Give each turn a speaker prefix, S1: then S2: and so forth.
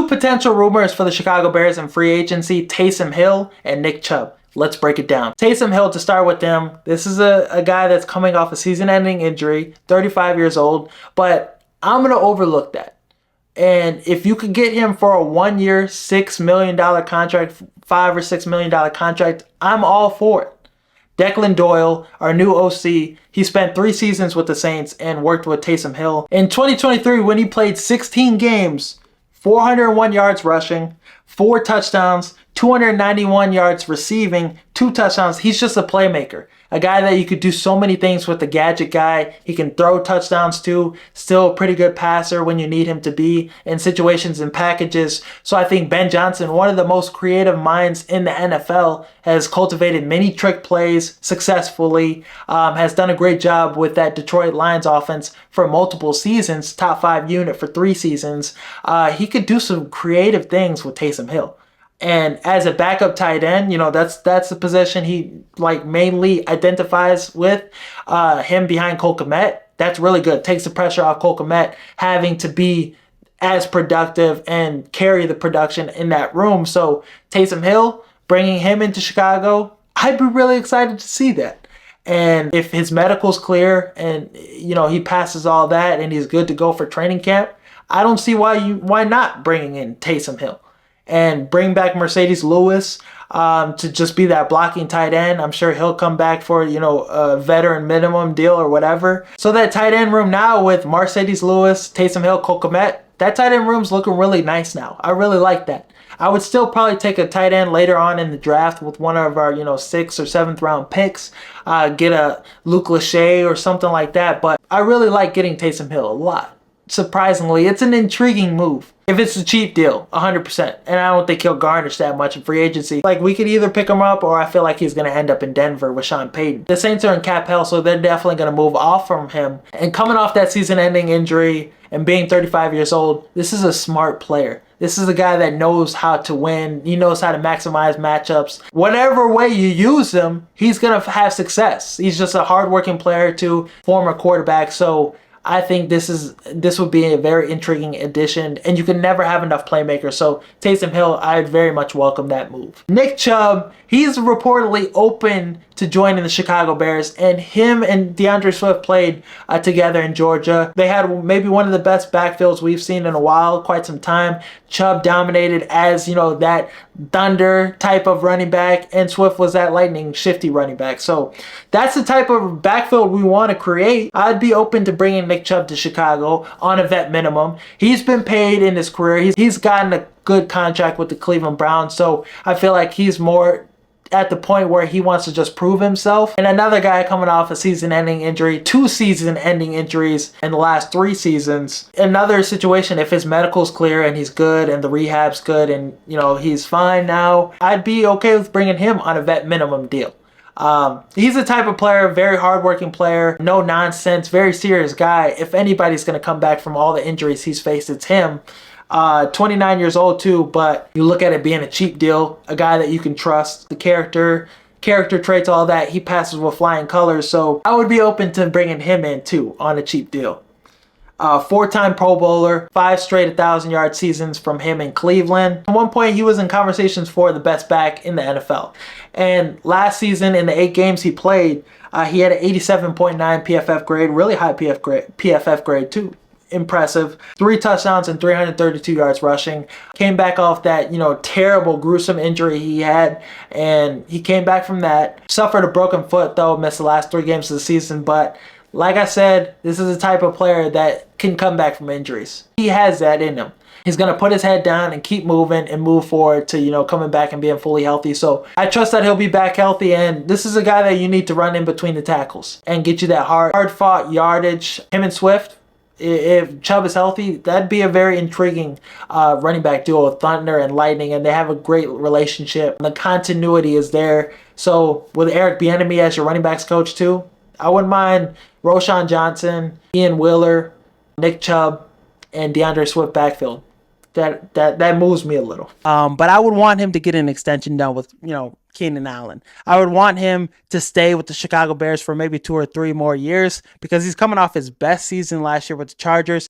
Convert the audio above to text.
S1: Two potential rumors for the Chicago Bears in free agency: Taysom Hill and Nick Chubb. Let's break it down. Taysom Hill, to start with them, this is a guy that's coming off a season-ending injury, 35 years old, but I'm going to overlook that. And if you could get him for a 1 year, $6 million contract, $5 or $6 million contract, I'm all for it. Declan Doyle, our new OC, he spent 3 seasons with the Saints and worked with Taysom Hill. In 2023, when he played 16 games, 401 yards rushing, 4 touchdowns, 291 yards receiving, 2 touchdowns. He's just a playmaker. A guy that you could do so many things with, the gadget guy. He can throw touchdowns too. Still a pretty good passer when you need him to be in situations and packages. So I think Ben Johnson, one of the most creative minds in the NFL, has cultivated many trick plays successfully, has done a great job with that Detroit Lions offense for multiple seasons, top 5 unit for 3 seasons. He could do some creative things with Taysom Hill. And as a backup tight end, that's the position he mainly identifies with. Him behind Cole Kmet, that's really good. Takes the pressure off Cole Kmet having to be as productive and carry the production in that room. So Taysom Hill, bringing him into Chicago, I'd be really excited to see that. And if his medical's clear and he passes all that and he's good to go for training camp, I don't see why not bringing in Taysom Hill. And bring back Mercedes Lewis to just be that blocking tight end. I'm sure he'll come back for, a veteran minimum deal or whatever. So that tight end room now with Mercedes Lewis, Taysom Hill, Cole Kmet, that tight end room's looking really nice now. I really like that. I would still probably take a tight end later on in the draft with one of our, 6th or 7th round picks. Get a Luke Lachey or something like that. But I really like getting Taysom Hill a lot. Surprisingly, it's an intriguing move. If it's a cheap deal, 100%. And I don't think he'll garnish that much in free agency. We could either pick him up or I feel like he's going to end up in Denver with Sean Payton. The Saints are in cap hell, so they're definitely going to move off from him. And coming off that season-ending injury and being 35 years old, this is a smart player. This is a guy that knows how to win. He knows how to maximize matchups. Whatever way you use him, he's going to have success. He's just a hardworking player too, former quarterback. So I think this would be a very intriguing addition, and you can never have enough playmakers. So Taysom Hill, I'd very much welcome that move. Nick Chubb, he's reportedly open to joining the Chicago Bears, and him and DeAndre Swift played together in Georgia. They had maybe one of the best backfields we've seen in a while, quite some time. Chubb dominated as, that thunder type of running back, and Swift was that lightning shifty running back. So that's the type of backfield we want to create. I'd be open to bringing Nick Chubb to Chicago on a vet minimum. He's been paid in his career. He's gotten a good contract with the Cleveland Browns, so I feel like he's more at the point where he wants to just prove himself. And another guy coming off a season-ending injury, 2 season-ending injuries in the last 3 seasons. Another situation, if his medical's clear and he's good and the rehab's good and, he's fine now, I'd be okay with bringing him on a vet minimum deal. He's the type of player, very hardworking player, no nonsense, very serious guy. If anybody's going to come back from all the injuries he's faced, it's him. 29 years old too, but you look at it being a cheap deal, a guy that you can trust, the character traits, all that, he passes with flying colors. So I would be open to bringing him in too on a cheap deal. 4-time Pro Bowler, 5 straight 1,000-yard seasons from him in Cleveland. At one point, he was in conversations for the best back in the NFL. And last season, in the 8 games he played, he had an 87.9 PFF grade, really high PFF grade too. Impressive. 3 touchdowns and 332 yards rushing. Came back off that, terrible, gruesome injury he had, and he came back from that. Suffered a broken foot, though, missed the last 3 games of the season, but like I said, this is the type of player that can come back from injuries. He has that in him. He's going to put his head down and keep moving and move forward to, coming back and being fully healthy. So I trust that he'll be back healthy, and this is a guy that you need to run in between the tackles and get you that hard-fought yardage. Him and Swift, if Chubb is healthy, that'd be a very intriguing running back duo with Thunder and Lightning, and they have a great relationship. The continuity is there. So with Eric Bieniemy as your running backs coach too, I wouldn't mind Roschon Johnson, Ian Wheeler, Nick Chubb, and DeAndre Swift backfield. That moves me a little. But I would want him to get an extension done with, Keenan Allen. I would want him to stay with the Chicago Bears for maybe 2 or 3 more years because he's coming off his best season last year with the Chargers.